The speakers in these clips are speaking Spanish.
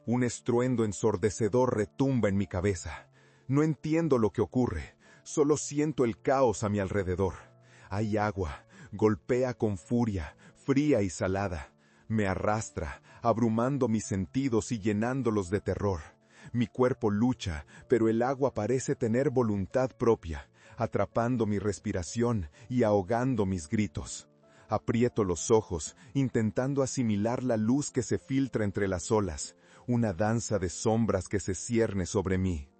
Un estruendo ensordecedor retumba en mi cabeza. No entiendo lo que ocurre, solo siento el caos a mi alrededor. Hay agua, golpea con furia, fría y salada. Me arrastra, abrumando mis sentidos y llenándolos de terror. Mi cuerpo lucha, pero el agua parece tener voluntad propia, atrapando mi respiración y ahogando mis gritos. Aprieto los ojos, intentando asimilar la luz que se filtra entre las olas, una danza de sombras que se cierne sobre mí.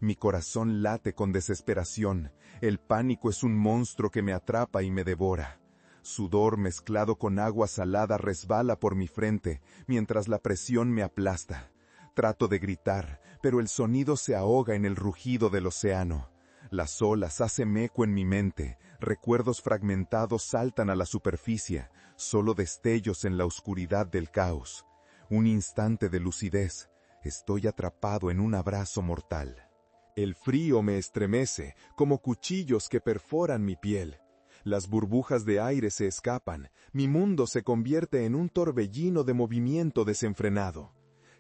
Mi corazón late con desesperación, el pánico es un monstruo que me atrapa y me devora. Sudor mezclado con agua salada resbala por mi frente, mientras la presión me aplasta. Trato de gritar, pero el sonido se ahoga en el rugido del océano. Las olas hacen eco en mi mente, recuerdos fragmentados saltan a la superficie, solo destellos en la oscuridad del caos. Un instante de lucidez, estoy atrapado en un abrazo mortal. El frío me estremece, como cuchillos que perforan mi piel. Las burbujas de aire se escapan, mi mundo se convierte en un torbellino de movimiento desenfrenado.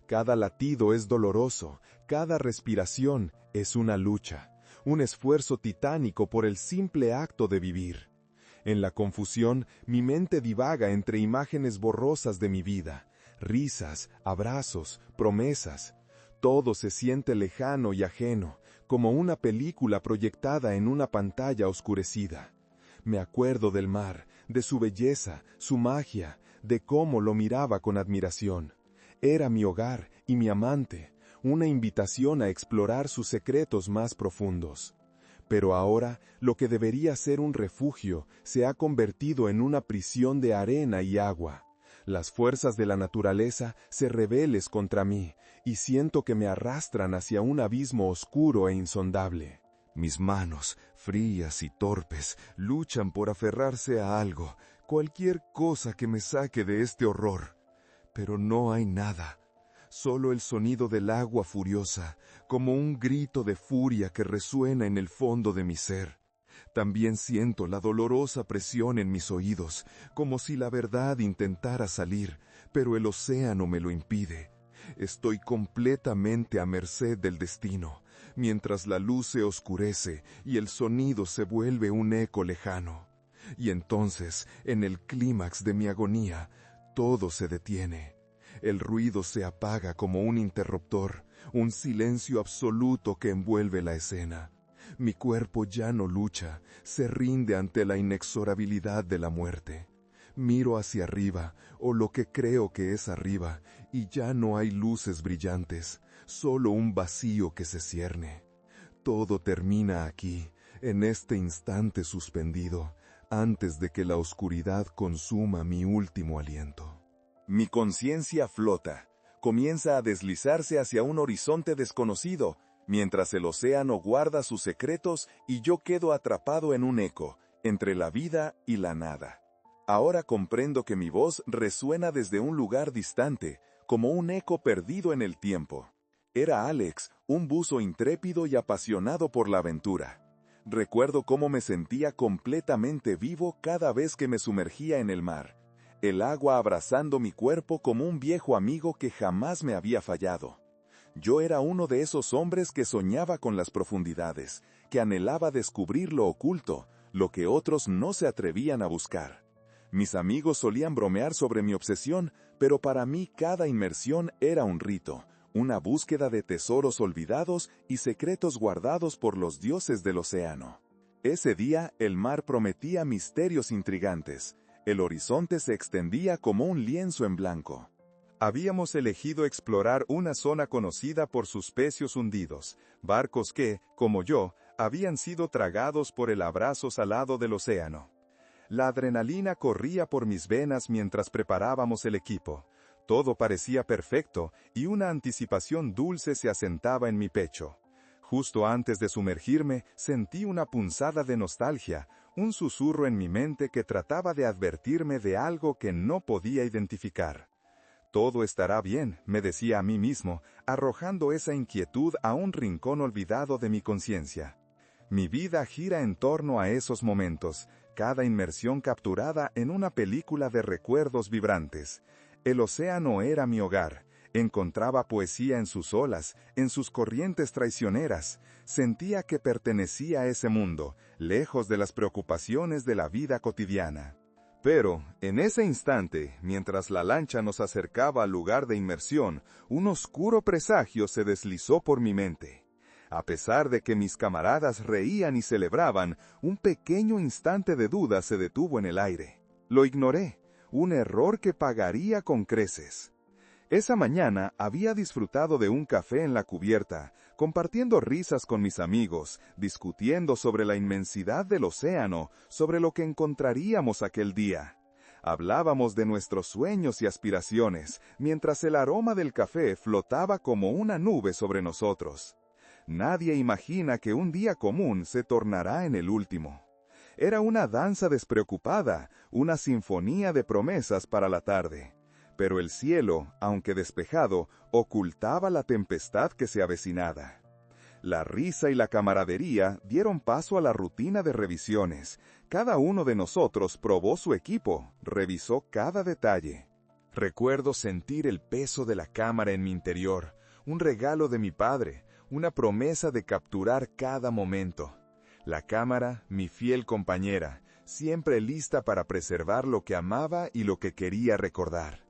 Cada latido es doloroso, cada respiración es una lucha, un esfuerzo titánico por el simple acto de vivir. En la confusión, mi mente divaga entre imágenes borrosas de mi vida, risas, abrazos, promesas. Todo se siente lejano y ajeno, como una película proyectada en una pantalla oscurecida. Me acuerdo del mar, de su belleza, su magia, de cómo lo miraba con admiración. Era mi hogar y mi amante, una invitación a explorar sus secretos más profundos. Pero ahora, lo que debería ser un refugio se ha convertido en una prisión de arena y agua. Las fuerzas de la naturaleza se rebelen contra mí, y siento que me arrastran hacia un abismo oscuro e insondable. Mis manos, frías y torpes, luchan por aferrarse a algo, cualquier cosa que me saque de este horror. Pero no hay nada, solo el sonido del agua furiosa, como un grito de furia que resuena en el fondo de mi ser. También siento la dolorosa presión en mis oídos, como si la verdad intentara salir, pero el océano me lo impide. Estoy completamente a merced del destino, mientras la luz se oscurece y el sonido se vuelve un eco lejano. Y entonces, en el clímax de mi agonía, todo se detiene. El ruido se apaga como un interruptor, un silencio absoluto que envuelve la escena. Mi cuerpo ya no lucha, se rinde ante la inexorabilidad de la muerte. Miro hacia arriba, o lo que creo que es arriba, y ya no hay luces brillantes, solo un vacío que se cierne. Todo termina aquí, en este instante suspendido, antes de que la oscuridad consuma mi último aliento. Mi conciencia flota, comienza a deslizarse hacia un horizonte desconocido, mientras el océano guarda sus secretos y yo quedo atrapado en un eco, entre la vida y la nada. Ahora comprendo que mi voz resuena desde un lugar distante, como un eco perdido en el tiempo. Era Alex, un buzo intrépido y apasionado por la aventura. Recuerdo cómo me sentía completamente vivo cada vez que me sumergía en el mar, el agua abrazando mi cuerpo como un viejo amigo que jamás me había fallado. Yo era uno de esos hombres que soñaba con las profundidades, que anhelaba descubrir lo oculto, lo que otros no se atrevían a buscar. Mis amigos solían bromear sobre mi obsesión, pero para mí cada inmersión era un rito, una búsqueda de tesoros olvidados y secretos guardados por los dioses del océano. Ese día el mar prometía misterios intrigantes, el horizonte se extendía como un lienzo en blanco. Habíamos elegido explorar una zona conocida por sus pecios hundidos, barcos que, como yo, habían sido tragados por el abrazo salado del océano. La adrenalina corría por mis venas mientras preparábamos el equipo. Todo parecía perfecto y una anticipación dulce se asentaba en mi pecho. Justo antes de sumergirme, sentí una punzada de nostalgia, un susurro en mi mente que trataba de advertirme de algo que no podía identificar. Todo estará bien, me decía a mí mismo, arrojando esa inquietud a un rincón olvidado de mi conciencia. Mi vida gira en torno a esos momentos, cada inmersión capturada en una película de recuerdos vibrantes. El océano era mi hogar, Encontraba poesía en sus olas, en sus corrientes traicioneras. Sentía que pertenecía a ese mundo, lejos de las preocupaciones de la vida cotidiana. Pero, en ese instante, mientras la lancha nos acercaba al lugar de inmersión, un oscuro presagio se deslizó por mi mente. A pesar de que mis camaradas reían y celebraban, un pequeño instante de duda se detuvo en el aire. Lo ignoré, un error que pagaría con creces. Esa mañana había disfrutado de un café en la cubierta, compartiendo risas con mis amigos, discutiendo sobre la inmensidad del océano, sobre lo que encontraríamos aquel día. Hablábamos de nuestros sueños y aspiraciones, mientras el aroma del café flotaba como una nube sobre nosotros. Nadie imagina que un día común se tornará en el último. Era una danza despreocupada, una sinfonía de promesas para la tarde. Pero el cielo, aunque despejado, ocultaba la tempestad que se avecinaba. La risa y la camaradería dieron paso a la rutina de revisiones. Cada uno de nosotros probó su equipo, revisó cada detalle. Recuerdo sentir el peso de la cámara en mi interior, un regalo de mi padre, una promesa de capturar cada momento. La cámara, mi fiel compañera, siempre lista para preservar lo que amaba y lo que quería recordar.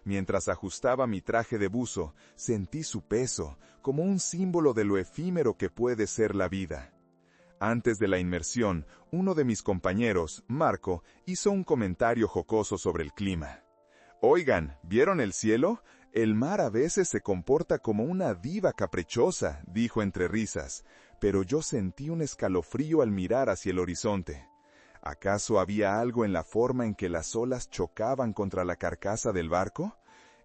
Mientras ajustaba mi traje de buzo, sentí su peso, como un símbolo de lo efímero que puede ser la vida. Antes de la inmersión, uno de mis compañeros, Marco, hizo un comentario jocoso sobre el clima. «Oigan, ¿vieron el cielo? El mar a veces se comporta como una diva caprichosa», dijo entre risas, pero yo sentí un escalofrío al mirar hacia el horizonte. ¿Acaso había algo en la forma en que las olas chocaban contra la carcasa del barco?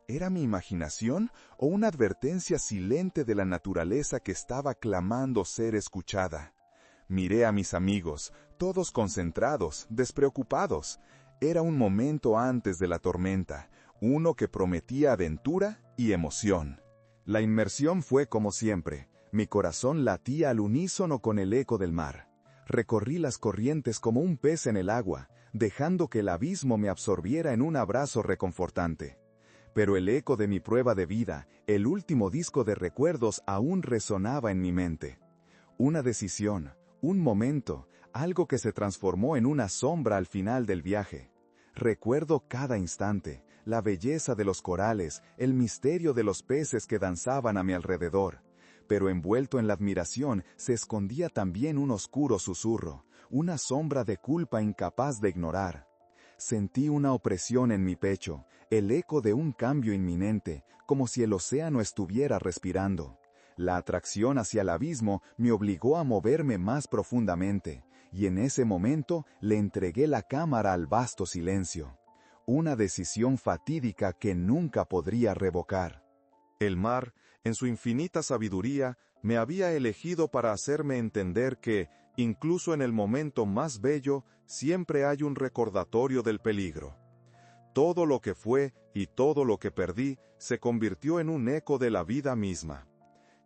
¿Era mi imaginación o una advertencia silente de la naturaleza que estaba clamando ser escuchada? Miré a mis amigos, todos concentrados, despreocupados. Era un momento antes de la tormenta, uno que prometía aventura y emoción. La inmersión fue como siempre. Mi corazón latía al unísono con el eco del mar. Recorrí las corrientes como un pez en el agua, dejando que el abismo me absorbiera en un abrazo reconfortante. Pero el eco de mi prueba de vida, el último disco de recuerdos, aún resonaba en mi mente. Una decisión, un momento, algo que se transformó en una sombra al final del viaje. Recuerdo cada instante, la belleza de los corales, el misterio de los peces que danzaban a mi alrededor. Pero envuelto en la admiración se escondía también un oscuro susurro, una sombra de culpa incapaz de ignorar. Sentí una opresión en mi pecho, el eco de un cambio inminente, como si el océano estuviera respirando. La atracción hacia el abismo me obligó a moverme más profundamente, y en ese momento le entregué la cámara al vasto silencio. Una decisión fatídica que nunca podría revocar. El mar, en su infinita sabiduría, me había elegido para hacerme entender que, incluso en el momento más bello, siempre hay un recordatorio del peligro. Todo lo que fue y todo lo que perdí se convirtió en un eco de la vida misma.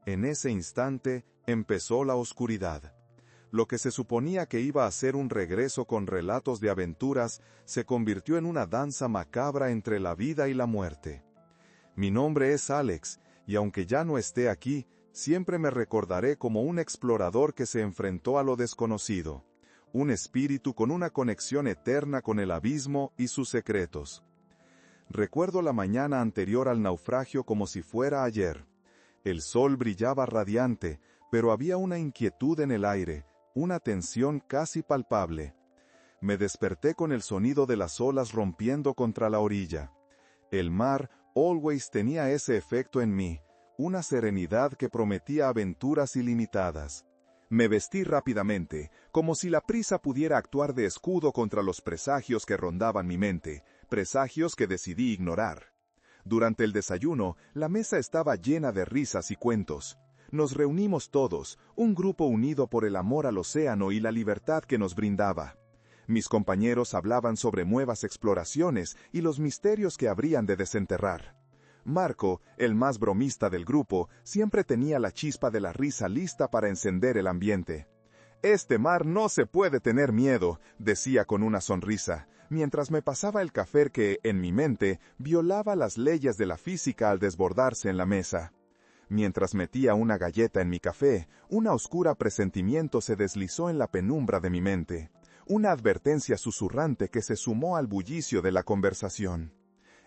En ese instante empezó la oscuridad. Lo que se suponía que iba a ser un regreso con relatos de aventuras se convirtió en una danza macabra entre la vida y la muerte. Mi nombre es Alex, y aunque ya no esté aquí, siempre me recordaré como un explorador que se enfrentó a lo desconocido, un espíritu con una conexión eterna con el abismo y sus secretos. Recuerdo la mañana anterior al naufragio como si fuera ayer. El sol brillaba radiante, pero había una inquietud en el aire, una tensión casi palpable. Me desperté con el sonido de las olas rompiendo contra la orilla. El mar always tenía ese efecto en mí, una serenidad que prometía aventuras ilimitadas. Me vestí rápidamente, como si la prisa pudiera actuar de escudo contra los presagios que rondaban mi mente, presagios que decidí ignorar. Durante el desayuno, la mesa estaba llena de risas y cuentos. Nos reunimos todos, un grupo unido por el amor al océano y la libertad que nos brindaba. Mis compañeros hablaban sobre nuevas exploraciones y los misterios que habrían de desenterrar. Marco, el más bromista del grupo, siempre tenía la chispa de la risa lista para encender el ambiente. Este mar no se puede tener miedo, decía con una sonrisa, mientras me pasaba el café que, en mi mente, violaba las leyes de la física al desbordarse en la mesa. Mientras metía una galleta en mi café, un oscuro presentimiento se deslizó en la penumbra de mi mente. Una advertencia susurrante que se sumó al bullicio de la conversación.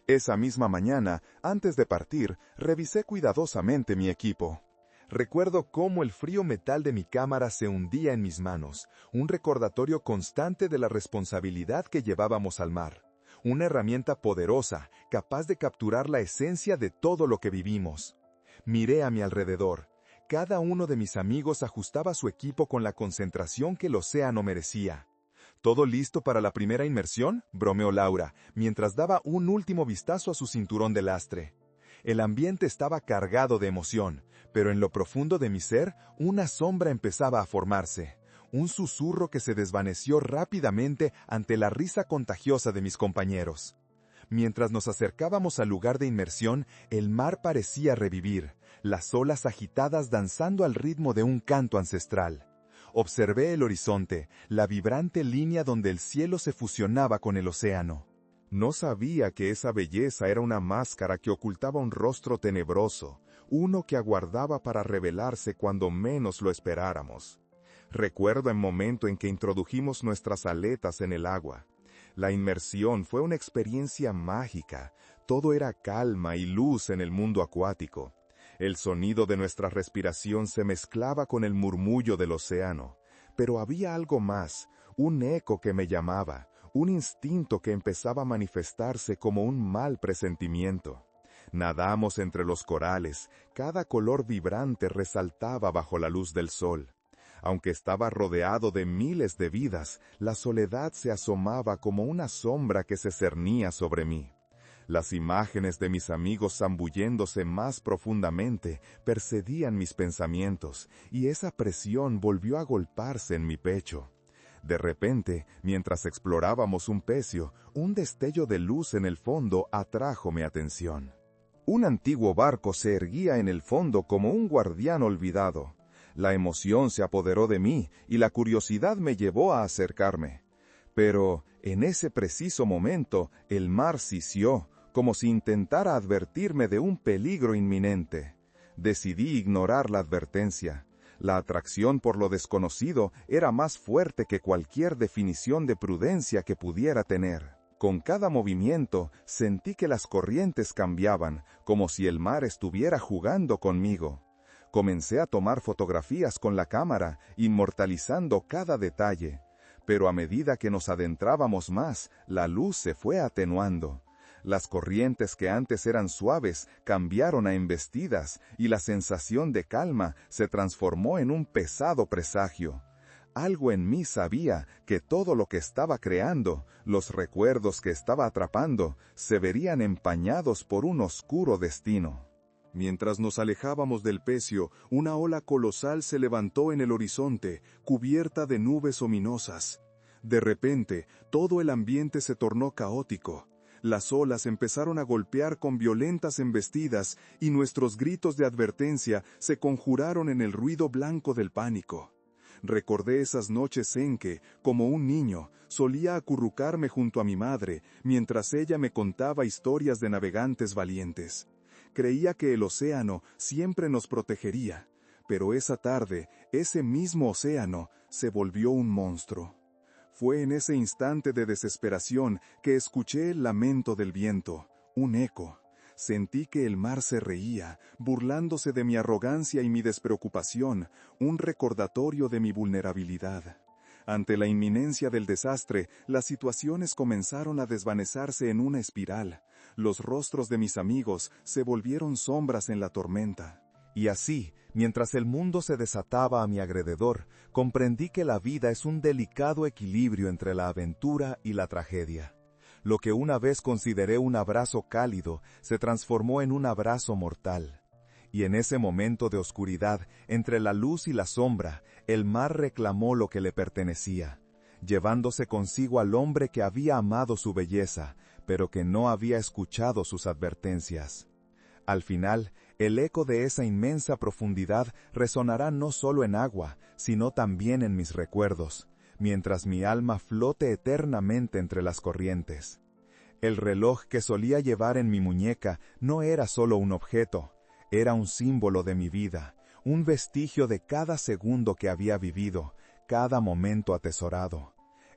Esa misma mañana, antes de partir, revisé cuidadosamente mi equipo. Recuerdo cómo el frío metal de mi cámara se hundía en mis manos, un recordatorio constante de la responsabilidad que llevábamos al mar. Una herramienta poderosa, capaz de capturar la esencia de todo lo que vivimos. Miré a mi alrededor. Cada uno de mis amigos ajustaba su equipo con la concentración que el océano merecía. ¿Todo listo para la primera inmersión?, bromeó Laura, mientras daba un último vistazo a su cinturón de lastre. El ambiente estaba cargado de emoción, pero en lo profundo de mi ser, una sombra empezaba a formarse. Un susurro que se desvaneció rápidamente ante la risa contagiosa de mis compañeros. Mientras nos acercábamos al lugar de inmersión, el mar parecía revivir, las olas agitadas danzando al ritmo de un canto ancestral. Observé el horizonte, la vibrante línea donde el cielo se fusionaba con el océano. No sabía que esa belleza era una máscara que ocultaba un rostro tenebroso, uno que aguardaba para revelarse cuando menos lo esperáramos. Recuerdo el momento en que introdujimos nuestras aletas en el agua. La inmersión fue una experiencia mágica, todo era calma y luz en el mundo acuático. El sonido de nuestra respiración se mezclaba con el murmullo del océano, pero había algo más, un eco que me llamaba, un instinto que empezaba a manifestarse como un mal presentimiento. Nadamos entre los corales, cada color vibrante resaltaba bajo la luz del sol. Aunque estaba rodeado de miles de vidas, la soledad se asomaba como una sombra que se cernía sobre mí. Las imágenes de mis amigos zambulléndose más profundamente perseguían mis pensamientos, y esa presión volvió a golpearse en mi pecho. De repente, mientras explorábamos un pecio, un destello de luz en el fondo atrajo mi atención. Un antiguo barco se erguía en el fondo como un guardián olvidado. La emoción se apoderó de mí y la curiosidad me llevó a acercarme. Pero, en ese preciso momento, el mar sisió, como si intentara advertirme de un peligro inminente. Decidí ignorar la advertencia. La atracción por lo desconocido era más fuerte que cualquier definición de prudencia que pudiera tener. Con cada movimiento, sentí que las corrientes cambiaban, como si el mar estuviera jugando conmigo. Comencé a tomar fotografías con la cámara, inmortalizando cada detalle. Pero a medida que nos adentrábamos más, la luz se fue atenuando. Las corrientes que antes eran suaves cambiaron a embestidas y la sensación de calma se transformó en un pesado presagio. Algo en mí sabía que todo lo que estaba creando, los recuerdos que estaba atrapando, se verían empañados por un oscuro destino. Mientras nos alejábamos del pecio, una ola colosal se levantó en el horizonte, cubierta de nubes ominosas. De repente, todo el ambiente se tornó caótico. Las olas empezaron a golpear con violentas embestidas y nuestros gritos de advertencia se conjuraron en el ruido blanco del pánico. Recordé esas noches en que, como un niño, solía acurrucarme junto a mi madre mientras ella me contaba historias de navegantes valientes. Creía que el océano siempre nos protegería, pero esa tarde, ese mismo océano se volvió un monstruo. Fue en ese instante de desesperación que escuché el lamento del viento, un eco. Sentí que el mar se reía, burlándose de mi arrogancia y mi despreocupación, un recordatorio de mi vulnerabilidad. Ante la inminencia del desastre, las situaciones comenzaron a desvanecerse en una espiral. Los rostros de mis amigos se volvieron sombras en la tormenta. Y así, mientras el mundo se desataba a mi alrededor, comprendí que la vida es un delicado equilibrio entre la aventura y la tragedia. Lo que una vez consideré un abrazo cálido, se transformó en un abrazo mortal. Y en ese momento de oscuridad, entre la luz y la sombra, el mar reclamó lo que le pertenecía, llevándose consigo al hombre que había amado su belleza, pero que no había escuchado sus advertencias. Al final, El eco de esa inmensa profundidad resonará no solo en agua, sino también en mis recuerdos, mientras mi alma flote eternamente entre las corrientes. El reloj que solía llevar en mi muñeca no era solo un objeto, era un símbolo de mi vida, un vestigio de cada segundo que había vivido, cada momento atesorado.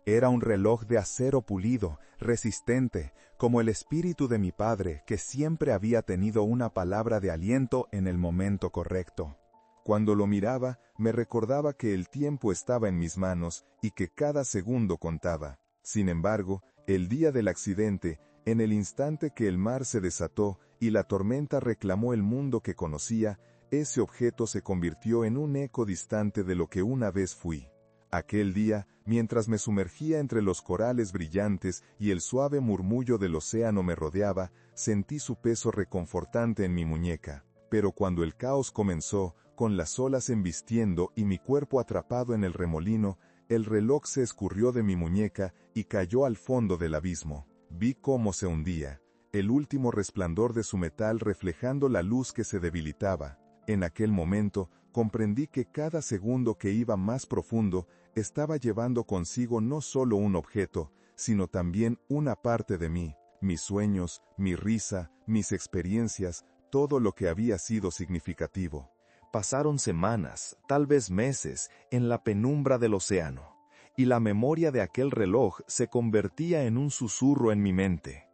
Era un reloj de acero pulido, resistente, como el espíritu de mi padre, que siempre había tenido una palabra de aliento en el momento correcto. Cuando lo miraba, me recordaba que el tiempo estaba en mis manos y que cada segundo contaba. Sin embargo, el día del accidente, en el instante que el mar se desató y la tormenta reclamó el mundo que conocía, ese objeto se convirtió en un eco distante de lo que una vez fui. Aquel día, mientras me sumergía entre los corales brillantes y el suave murmullo del océano me rodeaba, sentí su peso reconfortante en mi muñeca. Pero cuando el caos comenzó, con las olas embistiendo y mi cuerpo atrapado en el remolino, el reloj se escurrió de mi muñeca y cayó al fondo del abismo. Vi cómo se hundía, el último resplandor de su metal reflejando la luz que se debilitaba. En aquel momento, comprendí que cada segundo que iba más profundo estaba llevando consigo no solo un objeto, sino también una parte de mí, mis sueños, mi risa, mis experiencias, todo lo que había sido significativo. Pasaron semanas, tal vez meses, en la penumbra del océano, y la memoria de aquel reloj se convertía en un susurro en mi mente.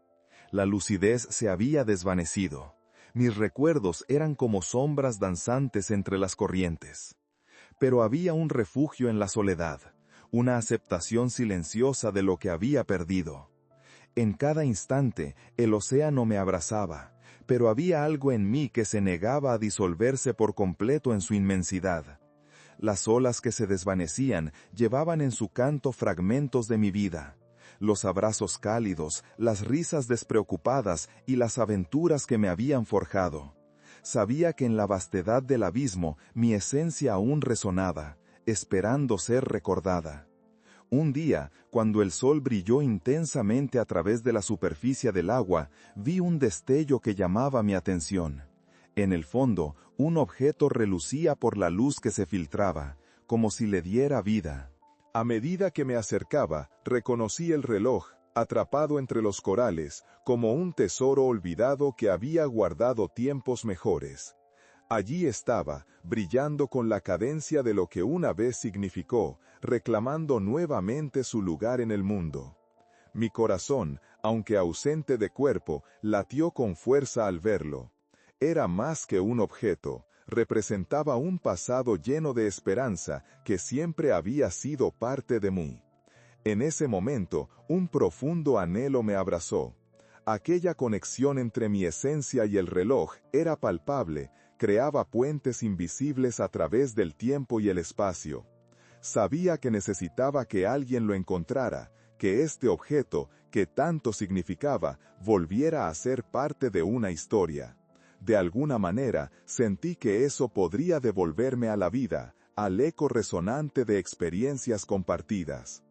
La lucidez se había desvanecido. Mis recuerdos eran como sombras danzantes entre las corrientes. Pero había un refugio en la soledad, una aceptación silenciosa de lo que había perdido. En cada instante, el océano me abrazaba, pero había algo en mí que se negaba a disolverse por completo en su inmensidad. Las olas que se desvanecían llevaban en su canto fragmentos de mi vida. Los abrazos cálidos, las risas despreocupadas y las aventuras que me habían forjado. Sabía que en la vastedad del abismo mi esencia aún resonaba, esperando ser recordada. Un día, cuando el sol brilló intensamente a través de la superficie del agua, vi un destello que llamaba mi atención. En el fondo, un objeto relucía por la luz que se filtraba, como si le diera vida. A medida que me acercaba, reconocí el reloj, atrapado entre los corales, como un tesoro olvidado que había guardado tiempos mejores. Allí estaba, brillando con la cadencia de lo que una vez significó, reclamando nuevamente su lugar en el mundo. Mi corazón, aunque ausente de cuerpo, latió con fuerza al verlo. Era más que un objeto, representaba un pasado lleno de esperanza que siempre había sido parte de mí. En ese momento, un profundo anhelo me abrazó. Aquella conexión entre mi esencia y el reloj era palpable, creaba puentes invisibles a través del tiempo y el espacio. Sabía que necesitaba que alguien lo encontrara, que este objeto, que tanto significaba, volviera a ser parte de una historia. De alguna manera, sentí que eso podría devolverme a la vida, al eco resonante de experiencias compartidas.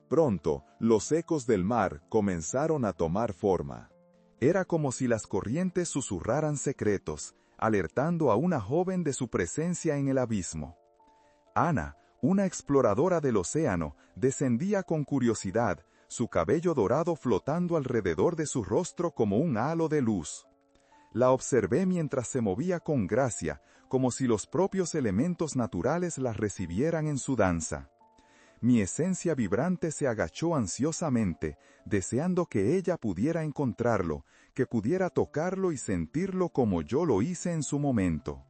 Pronto, los ecos del mar comenzaron a tomar forma. Era como si las corrientes susurraran secretos, alertando a una joven de su presencia en el abismo. Ana, una exploradora del océano, descendía con curiosidad, su cabello dorado flotando alrededor de su rostro como un halo de luz. La observé mientras se movía con gracia, como si los propios elementos naturales la recibieran en su danza. Mi esencia vibrante se agachó ansiosamente, deseando que ella pudiera encontrarlo, que pudiera tocarlo y sentirlo como yo lo hice en su momento.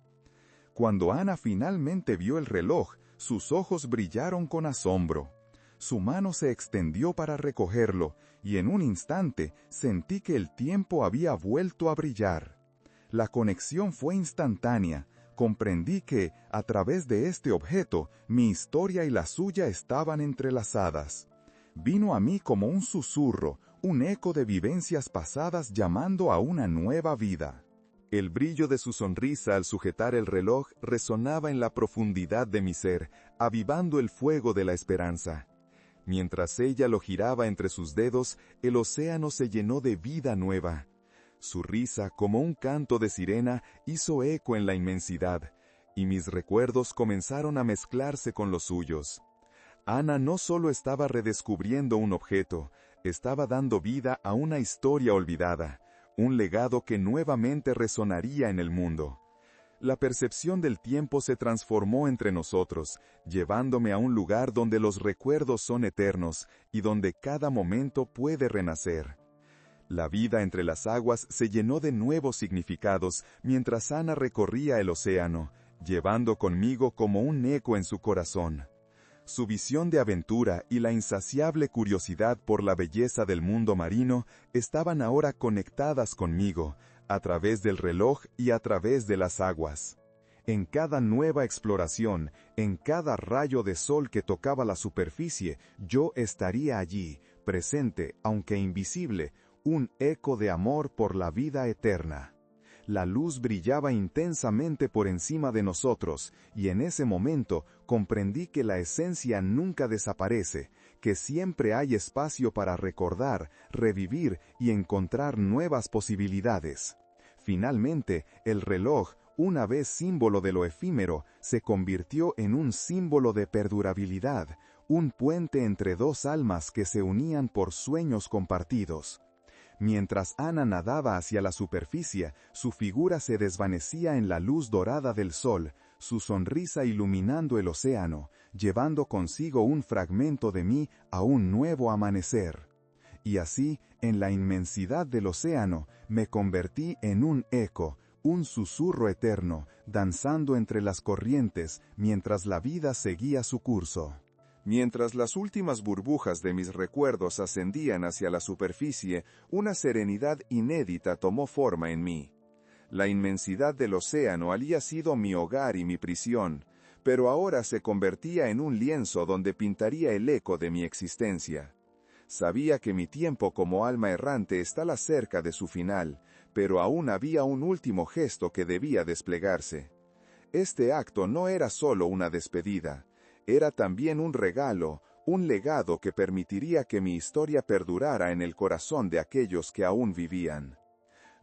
Cuando Ana finalmente vio el reloj, sus ojos brillaron con asombro. Su mano se extendió para recogerlo, y en un instante sentí que el tiempo había vuelto a brillar. La conexión fue instantánea. Comprendí que, a través de este objeto, mi historia y la suya estaban entrelazadas. Vino a mí como un susurro, un eco de vivencias pasadas llamando a una nueva vida. El brillo de su sonrisa al sujetar el reloj resonaba en la profundidad de mi ser, avivando el fuego de la esperanza. Mientras ella lo giraba entre sus dedos, el océano se llenó de vida nueva. Su risa, como un canto de sirena, hizo eco en la inmensidad, y mis recuerdos comenzaron a mezclarse con los suyos. Ana no solo estaba redescubriendo un objeto, estaba dando vida a una historia olvidada, un legado que nuevamente resonaría en el mundo. La percepción del tiempo se transformó entre nosotros, llevándome a un lugar donde los recuerdos son eternos y donde cada momento puede renacer. La vida entre las aguas se llenó de nuevos significados mientras Ana recorría el océano, llevando conmigo como un eco en su corazón. Su visión de aventura y la insaciable curiosidad por la belleza del mundo marino estaban ahora conectadas conmigo, a través del reloj y a través de las aguas. En cada nueva exploración, en cada rayo de sol que tocaba la superficie, yo estaría allí, presente, aunque invisible, un eco de amor por la vida eterna. La luz brillaba intensamente por encima de nosotros, y en ese momento comprendí que la esencia nunca desaparece, que siempre hay espacio para recordar, revivir y encontrar nuevas posibilidades. Finalmente, el reloj, una vez símbolo de lo efímero, se convirtió en un símbolo de perdurabilidad, un puente entre dos almas que se unían por sueños compartidos. Mientras Ana nadaba hacia la superficie, su figura se desvanecía en la luz dorada del sol, su sonrisa iluminando el océano, llevando consigo un fragmento de mí a un nuevo amanecer. Y así, en la inmensidad del océano, me convertí en un eco, un susurro eterno, danzando entre las corrientes mientras la vida seguía su curso. Mientras las últimas burbujas de mis recuerdos ascendían hacia la superficie, una serenidad inédita tomó forma en mí. La inmensidad del océano había sido mi hogar y mi prisión, pero ahora se convertía en un lienzo donde pintaría el eco de mi existencia. Sabía que mi tiempo como alma errante estaba cerca de su final, pero aún había un último gesto que debía desplegarse. Este acto no era solo una despedida. Era también un regalo, un legado que permitiría que mi historia perdurara en el corazón de aquellos que aún vivían.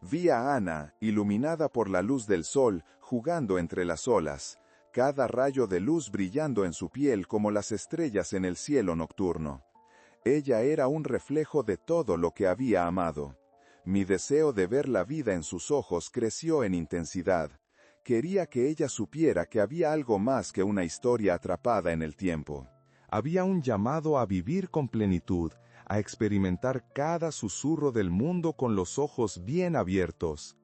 Vi a Ana, iluminada por la luz del sol, jugando entre las olas, cada rayo de luz brillando en su piel como las estrellas en el cielo nocturno. Ella era un reflejo de todo lo que había amado. Mi deseo de ver la vida en sus ojos creció en intensidad. Quería que ella supiera que había algo más que una historia atrapada en el tiempo. Había un llamado a vivir con plenitud, a experimentar cada susurro del mundo con los ojos bien abiertos.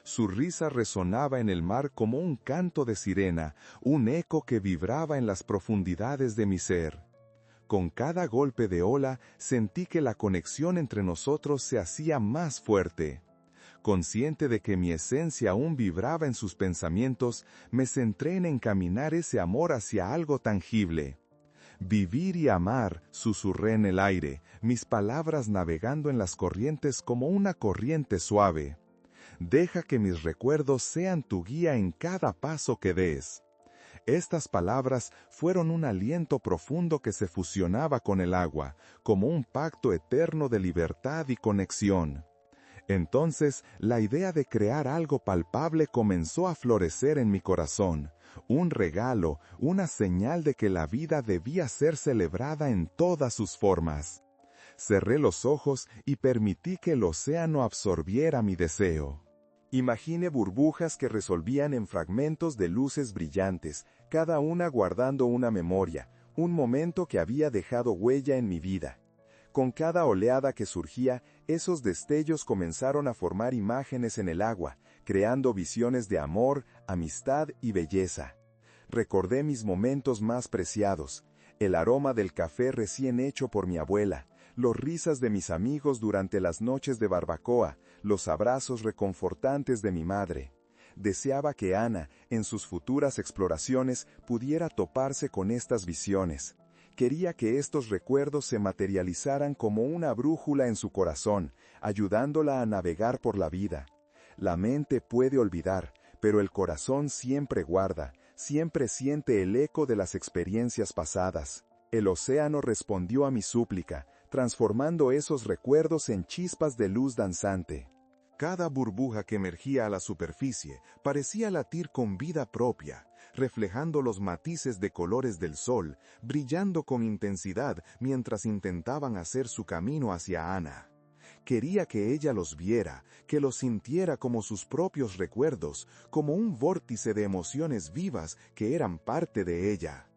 Su risa resonaba en el mar como un canto de sirena, un eco que vibraba en las profundidades de mi ser. Con cada golpe de ola sentí que la conexión entre nosotros se hacía más fuerte. Consciente de que mi esencia aún vibraba en sus pensamientos, me centré en encaminar ese amor hacia algo tangible. Vivir y amar, susurré en el aire, mis palabras navegando en las corrientes como una corriente suave. Deja que mis recuerdos sean tu guía en cada paso que des. Estas palabras fueron un aliento profundo que se fusionaba con el agua, como un pacto eterno de libertad y conexión. Entonces, la idea de crear algo palpable comenzó a florecer en mi corazón, un regalo, una señal de que la vida debía ser celebrada en todas sus formas. Cerré los ojos y permití que el océano absorbiera mi deseo. Imaginé burbujas que resolvían en fragmentos de luces brillantes, cada una guardando una memoria, un momento que había dejado huella en mi vida. Con cada oleada que surgía, esos destellos comenzaron a formar imágenes en el agua, creando visiones de amor, amistad y belleza. Recordé mis momentos más preciados, el aroma del café recién hecho por mi abuela, los risas de mis amigos durante las noches de barbacoa, los abrazos reconfortantes de mi madre. Deseaba que Ana, en sus futuras exploraciones, pudiera toparse con estas visiones. Quería que estos recuerdos se materializaran como una brújula en su corazón, ayudándola a navegar por la vida. La mente puede olvidar, pero el corazón siempre guarda, siempre siente el eco de las experiencias pasadas. El océano respondió a mi súplica, transformando esos recuerdos en chispas de luz danzante. Cada burbuja que emergía a la superficie parecía latir con vida propia, reflejando los matices de colores del sol, brillando con intensidad mientras intentaban hacer su camino hacia Ana. Quería que ella los viera, que los sintiera como sus propios recuerdos, como un vórtice de emociones vivas que eran parte de ella.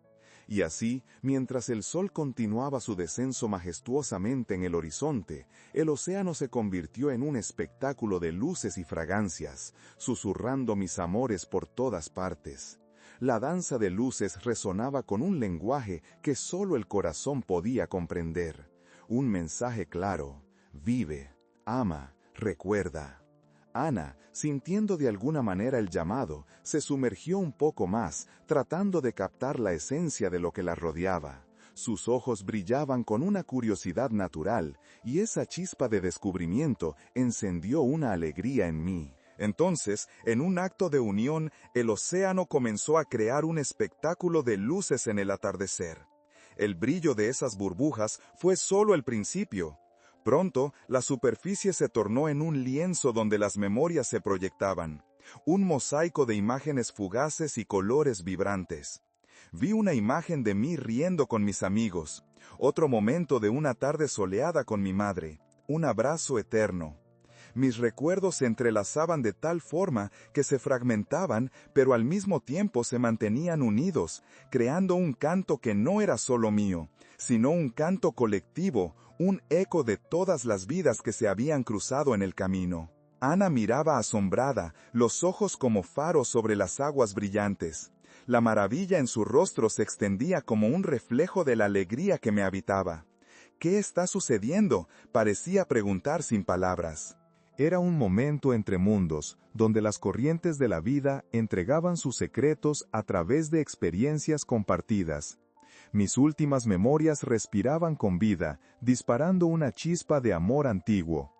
Y así, mientras el sol continuaba su descenso majestuosamente en el horizonte, el océano se convirtió en un espectáculo de luces y fragancias, susurrando mis amores por todas partes. La danza de luces resonaba con un lenguaje que solo el corazón podía comprender. Un mensaje claro: vive, ama, recuerda. Ana, sintiendo de alguna manera el llamado, se sumergió un poco más, tratando de captar la esencia de lo que la rodeaba. Sus ojos brillaban con una curiosidad natural, y esa chispa de descubrimiento encendió una alegría en mí. Entonces, en un acto de unión, el océano comenzó a crear un espectáculo de luces en el atardecer. El brillo de esas burbujas fue solo el principio. Pronto, la superficie se tornó en un lienzo donde las memorias se proyectaban, un mosaico de imágenes fugaces y colores vibrantes. Vi una imagen de mí riendo con mis amigos, otro momento de una tarde soleada con mi madre, un abrazo eterno. Mis recuerdos se entrelazaban de tal forma que se fragmentaban, pero al mismo tiempo se mantenían unidos, creando un canto que no era solo mío, sino un canto colectivo, un eco de todas las vidas que se habían cruzado en el camino. Ana miraba asombrada, los ojos como faros sobre las aguas brillantes. La maravilla en su rostro se extendía como un reflejo de la alegría que me habitaba. ¿Qué está sucediendo?, parecía preguntar sin palabras. Era un momento entre mundos, donde las corrientes de la vida entregaban sus secretos a través de experiencias compartidas. Mis últimas memorias respiraban con vida, disparando una chispa de amor antiguo.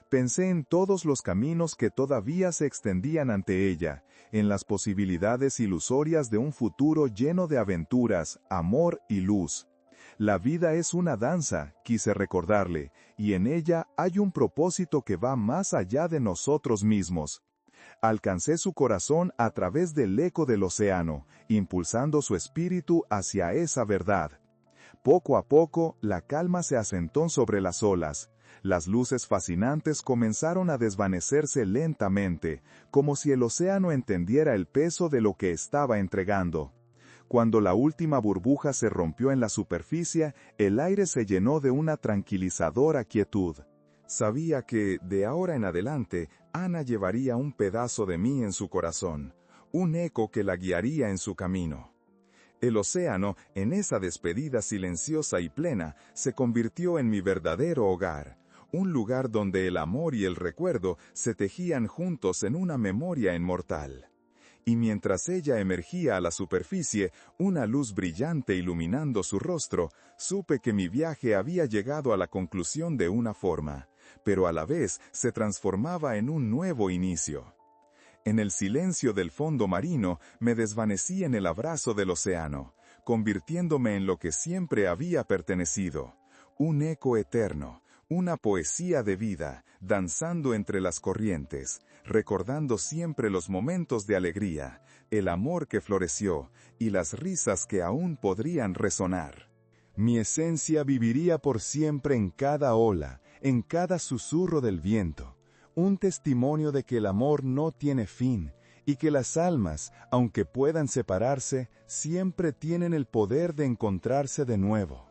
Pensé en todos los caminos que todavía se extendían ante ella, en las posibilidades ilusorias de un futuro lleno de aventuras, amor y luz. La vida es una danza, quise recordarle, y en ella hay un propósito que va más allá de nosotros mismos. Alcancé su corazón a través del eco del océano, impulsando su espíritu hacia esa verdad. Poco a poco, la calma se asentó sobre las olas. Las luces fascinantes comenzaron a desvanecerse lentamente, como si el océano entendiera el peso de lo que estaba entregando. Cuando la última burbuja se rompió en la superficie, el aire se llenó de una tranquilizadora quietud. Sabía que, de ahora en adelante, Ana llevaría un pedazo de mí en su corazón, un eco que la guiaría en su camino. El océano, en esa despedida silenciosa y plena, se convirtió en mi verdadero hogar, un lugar donde el amor y el recuerdo se tejían juntos en una memoria inmortal. Y mientras ella emergía a la superficie, una luz brillante iluminando su rostro, supe que mi viaje había llegado a la conclusión de una forma, pero a la vez se transformaba en un nuevo inicio. En el silencio del fondo marino me desvanecí en el abrazo del océano, convirtiéndome en lo que siempre había pertenecido, un eco eterno, una poesía de vida, danzando entre las corrientes, recordando siempre los momentos de alegría, el amor que floreció y las risas que aún podrían resonar. Mi esencia viviría por siempre en cada ola, en cada susurro del viento, un testimonio de que el amor no tiene fin, y que las almas, aunque puedan separarse, siempre tienen el poder de encontrarse de nuevo.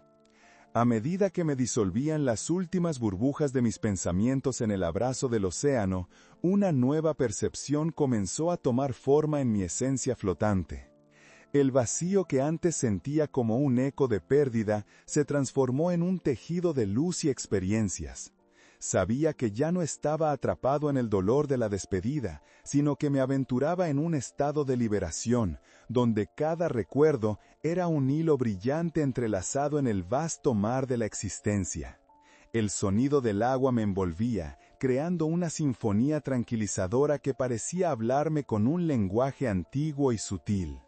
A medida que me disolvían las últimas burbujas de mis pensamientos en el abrazo del océano, una nueva percepción comenzó a tomar forma en mi esencia flotante. El vacío que antes sentía como un eco de pérdida se transformó en un tejido de luz y experiencias. Sabía que ya no estaba atrapado en el dolor de la despedida, sino que me aventuraba en un estado de liberación, donde cada recuerdo era un hilo brillante entrelazado en el vasto mar de la existencia. El sonido del agua me envolvía, creando una sinfonía tranquilizadora que parecía hablarme con un lenguaje antiguo y sutil.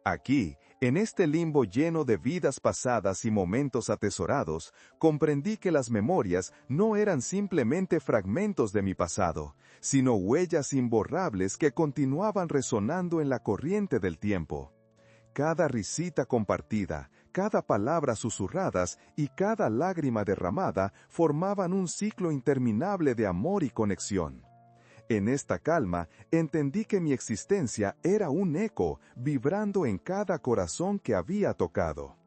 Aquí, en este limbo lleno de vidas pasadas y momentos atesorados, comprendí que las memorias no eran simplemente fragmentos de mi pasado, sino huellas imborrables que continuaban resonando en la corriente del tiempo. Cada risita compartida, cada palabra susurradas y cada lágrima derramada formaban un ciclo interminable de amor y conexión. En esta calma, entendí que mi existencia era un eco vibrando en cada corazón que había tocado.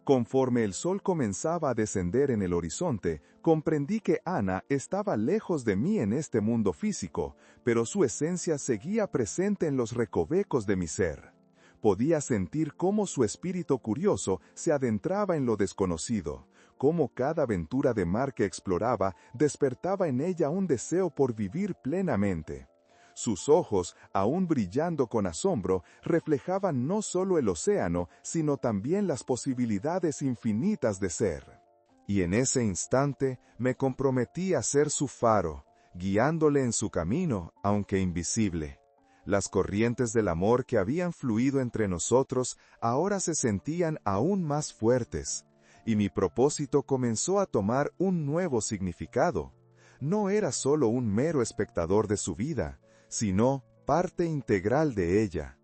Conforme el sol comenzaba a descender en el horizonte, comprendí que Ana estaba lejos de mí en este mundo físico, pero su esencia seguía presente en los recovecos de mi ser. Podía sentir cómo su espíritu curioso se adentraba en lo desconocido, cómo cada aventura de mar que exploraba despertaba en ella un deseo por vivir plenamente. Sus ojos, aún brillando con asombro, reflejaban no solo el océano, sino también las posibilidades infinitas de ser. Y en ese instante me comprometí a ser su faro, guiándole en su camino, aunque invisible. Las corrientes del amor que habían fluido entre nosotros ahora se sentían aún más fuertes, y mi propósito comenzó a tomar un nuevo significado. No era solo un mero espectador de su vida, sino parte integral de ella.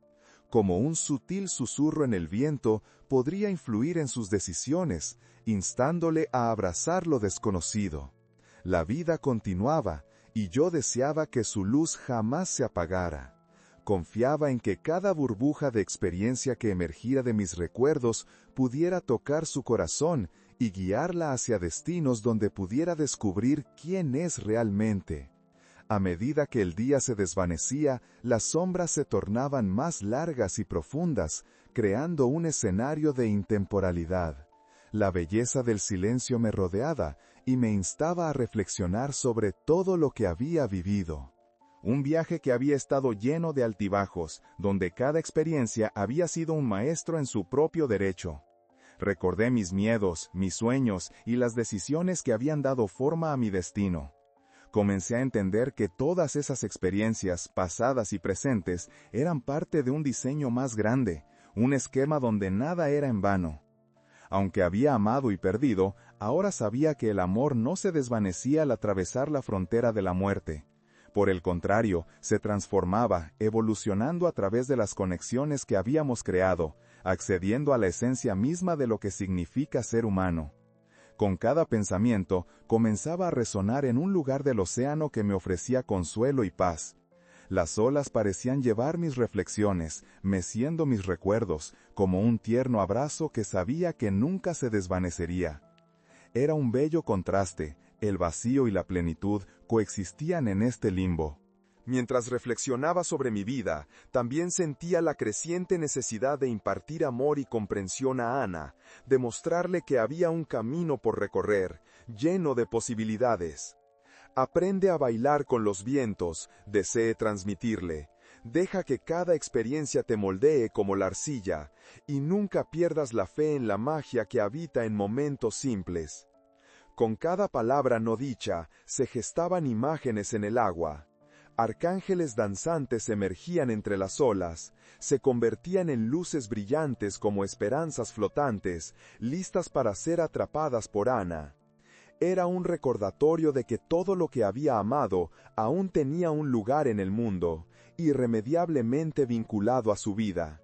Como un sutil susurro en el viento, podría influir en sus decisiones, instándole a abrazar lo desconocido. La vida continuaba, y yo deseaba que su luz jamás se apagara. Confiaba en que cada burbuja de experiencia que emergía de mis recuerdos pudiera tocar su corazón y guiarla hacia destinos donde pudiera descubrir quién es realmente. A medida que el día se desvanecía, las sombras se tornaban más largas y profundas, creando un escenario de intemporalidad. La belleza del silencio me rodeaba y me instaba a reflexionar sobre todo lo que había vivido. Un viaje que había estado lleno de altibajos, donde cada experiencia había sido un maestro en su propio derecho. Recordé mis miedos, mis sueños y las decisiones que habían dado forma a mi destino. Comencé a entender que todas esas experiencias, pasadas y presentes, eran parte de un diseño más grande, un esquema donde nada era en vano. Aunque había amado y perdido, ahora sabía que el amor no se desvanecía al atravesar la frontera de la muerte. Por el contrario, se transformaba, evolucionando a través de las conexiones que habíamos creado, accediendo a la esencia misma de lo que significa ser humano. Con cada pensamiento, comenzaba a resonar en un lugar del océano que me ofrecía consuelo y paz. Las olas parecían llevar mis reflexiones, meciendo mis recuerdos, como un tierno abrazo que sabía que nunca se desvanecería. Era un bello contraste, el vacío y la plenitud coexistían en este limbo. Mientras reflexionaba sobre mi vida, también sentía la creciente necesidad de impartir amor y comprensión a Ana, de mostrarle que había un camino por recorrer, lleno de posibilidades. Aprende a bailar con los vientos, deseé transmitirle. Deja que cada experiencia te moldee como la arcilla, y nunca pierdas la fe en la magia que habita en momentos simples. Con cada palabra no dicha, se gestaban imágenes en el agua. Arcángeles danzantes emergían entre las olas, se convertían en luces brillantes como esperanzas flotantes, listas para ser atrapadas por Ana. Era un recordatorio de que todo lo que había amado aún tenía un lugar en el mundo, irremediablemente vinculado a su vida.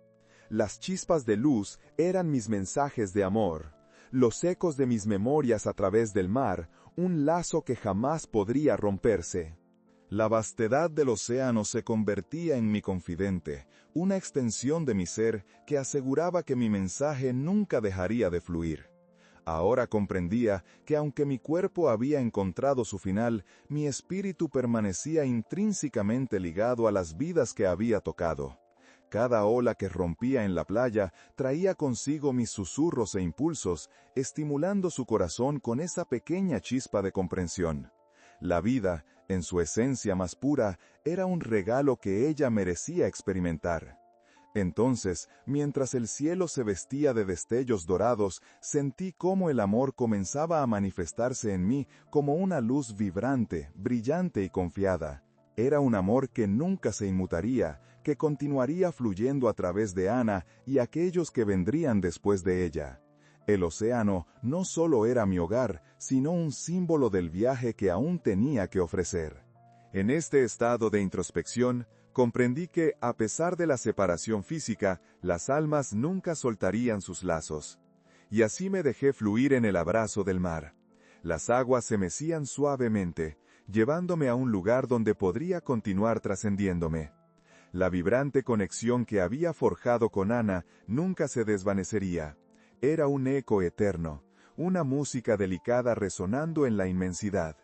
Las chispas de luz eran mis mensajes de amor, los ecos de mis memorias a través del mar, un lazo que jamás podría romperse. La vastedad del océano se convertía en mi confidente, una extensión de mi ser que aseguraba que mi mensaje nunca dejaría de fluir. Ahora comprendía que aunque mi cuerpo había encontrado su final, mi espíritu permanecía intrínsecamente ligado a las vidas que había tocado. Cada ola que rompía en la playa traía consigo mis susurros e impulsos, estimulando su corazón con esa pequeña chispa de comprensión. La vida, en su esencia más pura, era un regalo que ella merecía experimentar. Entonces, mientras el cielo se vestía de destellos dorados, sentí cómo el amor comenzaba a manifestarse en mí como una luz vibrante, brillante y confiada. Era un amor que nunca se inmutaría, que continuaría fluyendo a través de Ana y aquellos que vendrían después de ella. El océano no solo era mi hogar, sino un símbolo del viaje que aún tenía que ofrecer. En este estado de introspección, comprendí que, a pesar de la separación física, las almas nunca soltarían sus lazos. Y así me dejé fluir en el abrazo del mar. Las aguas se mecían suavemente, llevándome a un lugar donde podría continuar trascendiéndome. La vibrante conexión que había forjado con Ana nunca se desvanecería. Era un eco eterno, una música delicada resonando en la inmensidad.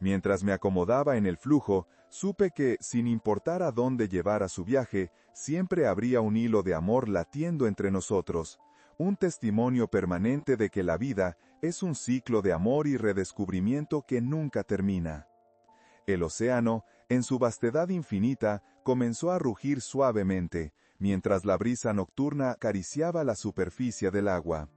Mientras me acomodaba en el flujo, supe que, sin importar a dónde llevara su viaje, siempre habría un hilo de amor latiendo entre nosotros, un testimonio permanente de que la vida es un ciclo de amor y redescubrimiento que nunca termina. El océano, en su vastedad infinita, comenzó a rugir suavemente, mientras la brisa nocturna acariciaba la superficie del agua.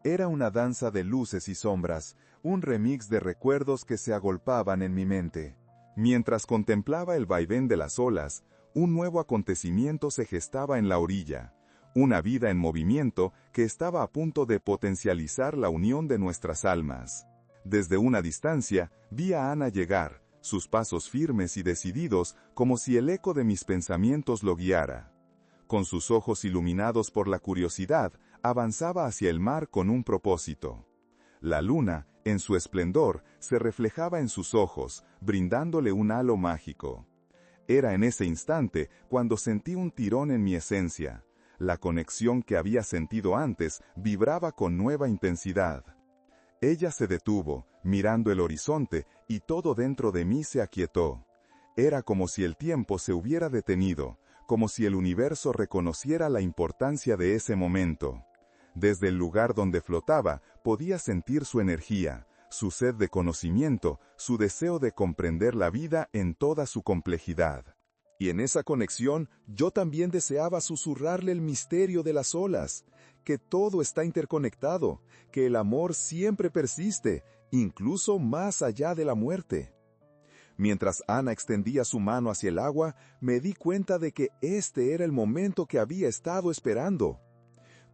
Era una danza de luces y sombras, un remix de recuerdos que se agolpaban en mi mente. Mientras contemplaba el vaivén de las olas, un nuevo acontecimiento se gestaba en la orilla, una vida en movimiento que estaba a punto de potencializar la unión de nuestras almas. Desde una distancia, vi a Ana llegar, sus pasos firmes y decididos, como si el eco de mis pensamientos lo guiara. Con sus ojos iluminados por la curiosidad, avanzaba hacia el mar con un propósito. La luna, en su esplendor, se reflejaba en sus ojos, brindándole un halo mágico. Era en ese instante cuando sentí un tirón en mi esencia. La conexión que había sentido antes vibraba con nueva intensidad. Ella se detuvo, mirando el horizonte, y todo dentro de mí se aquietó. Era como si el tiempo se hubiera detenido, como si el universo reconociera la importancia de ese momento. Desde el lugar donde flotaba, podía sentir su energía, su sed de conocimiento, su deseo de comprender la vida en toda su complejidad. Y en esa conexión, yo también deseaba susurrarle el misterio de las olas, que todo está interconectado, que el amor siempre persiste, incluso más allá de la muerte. Mientras Ana extendía su mano hacia el agua, me di cuenta de que este era el momento que había estado esperando.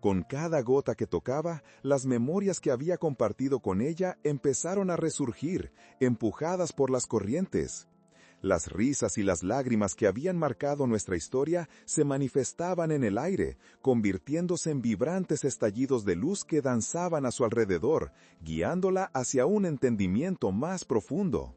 Con cada gota que tocaba, las memorias que había compartido con ella empezaron a resurgir, empujadas por las corrientes. Las risas y las lágrimas que habían marcado nuestra historia se manifestaban en el aire, convirtiéndose en vibrantes estallidos de luz que danzaban a su alrededor, guiándola hacia un entendimiento más profundo.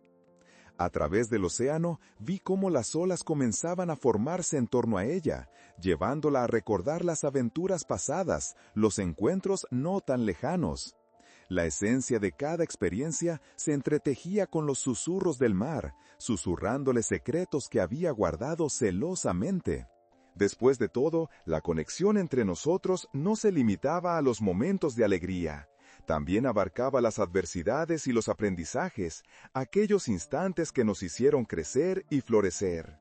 A través del océano, vi cómo las olas comenzaban a formarse en torno a ella, llevándola a recordar las aventuras pasadas, los encuentros no tan lejanos. La esencia de cada experiencia se entretejía con los susurros del mar, susurrándole secretos que había guardado celosamente. Después de todo, la conexión entre nosotros no se limitaba a los momentos de alegría. También abarcaba las adversidades y los aprendizajes, aquellos instantes que nos hicieron crecer y florecer.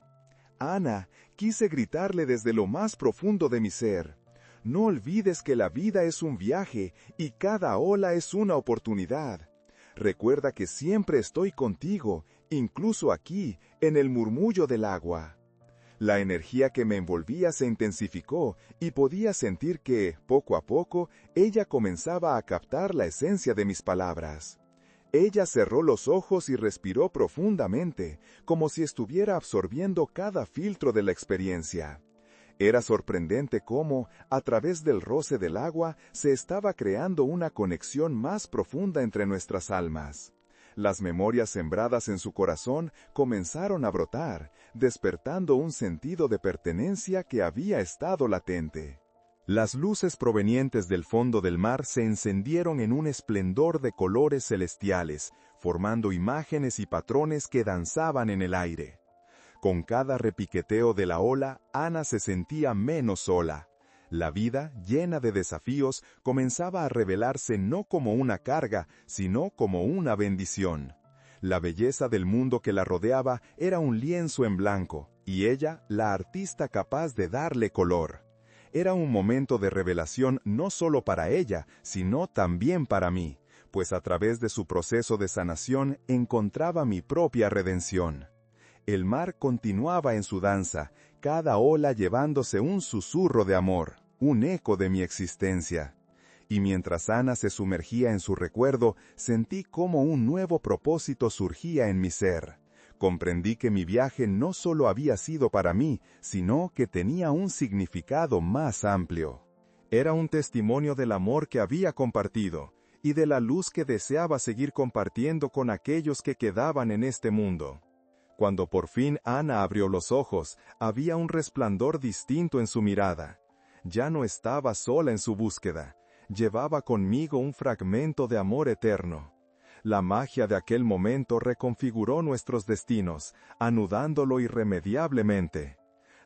Ana, quise gritarle desde lo más profundo de mi ser. No olvides que la vida es un viaje y cada ola es una oportunidad. Recuerda que siempre estoy contigo, incluso aquí, en el murmullo del agua. La energía que me envolvía se intensificó y podía sentir que, poco a poco, ella comenzaba a captar la esencia de mis palabras. Ella cerró los ojos y respiró profundamente, como si estuviera absorbiendo cada filtro de la experiencia. Era sorprendente cómo, a través del roce del agua, se estaba creando una conexión más profunda entre nuestras almas. Las memorias sembradas en su corazón comenzaron a brotar, despertando un sentido de pertenencia que había estado latente. Las luces provenientes del fondo del mar se encendieron en un esplendor de colores celestiales, formando imágenes y patrones que danzaban en el aire. Con cada repiqueteo de la ola, Ana se sentía menos sola. La vida, llena de desafíos, comenzaba a revelarse no como una carga, sino como una bendición. La belleza del mundo que la rodeaba era un lienzo en blanco, y ella, la artista capaz de darle color. Era un momento de revelación no solo para ella, sino también para mí, pues a través de su proceso de sanación encontraba mi propia redención. El mar continuaba en su danza, cada ola llevándose un susurro de amor, un eco de mi existencia. Y mientras Ana se sumergía en su recuerdo, sentí cómo un nuevo propósito surgía en mi ser. Comprendí que mi viaje no solo había sido para mí, sino que tenía un significado más amplio. Era un testimonio del amor que había compartido, y de la luz que deseaba seguir compartiendo con aquellos que quedaban en este mundo. Cuando por fin Ana abrió los ojos, había un resplandor distinto en su mirada. Ya no estaba sola en su búsqueda. Llevaba conmigo un fragmento de amor eterno. La magia de aquel momento reconfiguró nuestros destinos, anudándolo irremediablemente.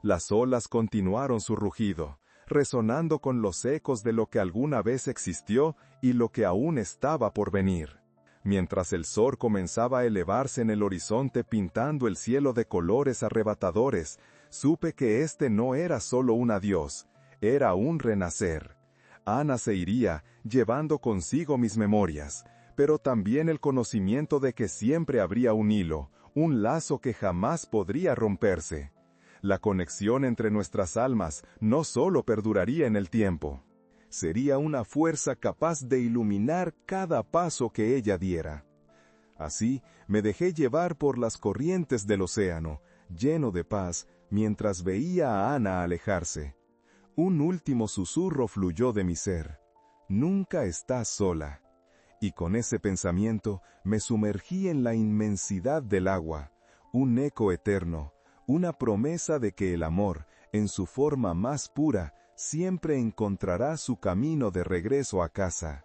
Las olas continuaron su rugido, resonando con los ecos de lo que alguna vez existió y lo que aún estaba por venir. Mientras el sol comenzaba a elevarse en el horizonte pintando el cielo de colores arrebatadores, supe que este no era solo un adiós, era un renacer. Ana se iría, llevando consigo mis memorias, pero también el conocimiento de que siempre habría un hilo, un lazo que jamás podría romperse. La conexión entre nuestras almas no solo perduraría en el tiempo, sería una fuerza capaz de iluminar cada paso que ella diera. Así, me dejé llevar por las corrientes del océano, lleno de paz, mientras veía a Ana alejarse. Un último susurro fluyó de mi ser. Nunca estás sola. Y con ese pensamiento me sumergí en la inmensidad del agua, un eco eterno, una promesa de que el amor, en su forma más pura, siempre encontrará su camino de regreso a casa.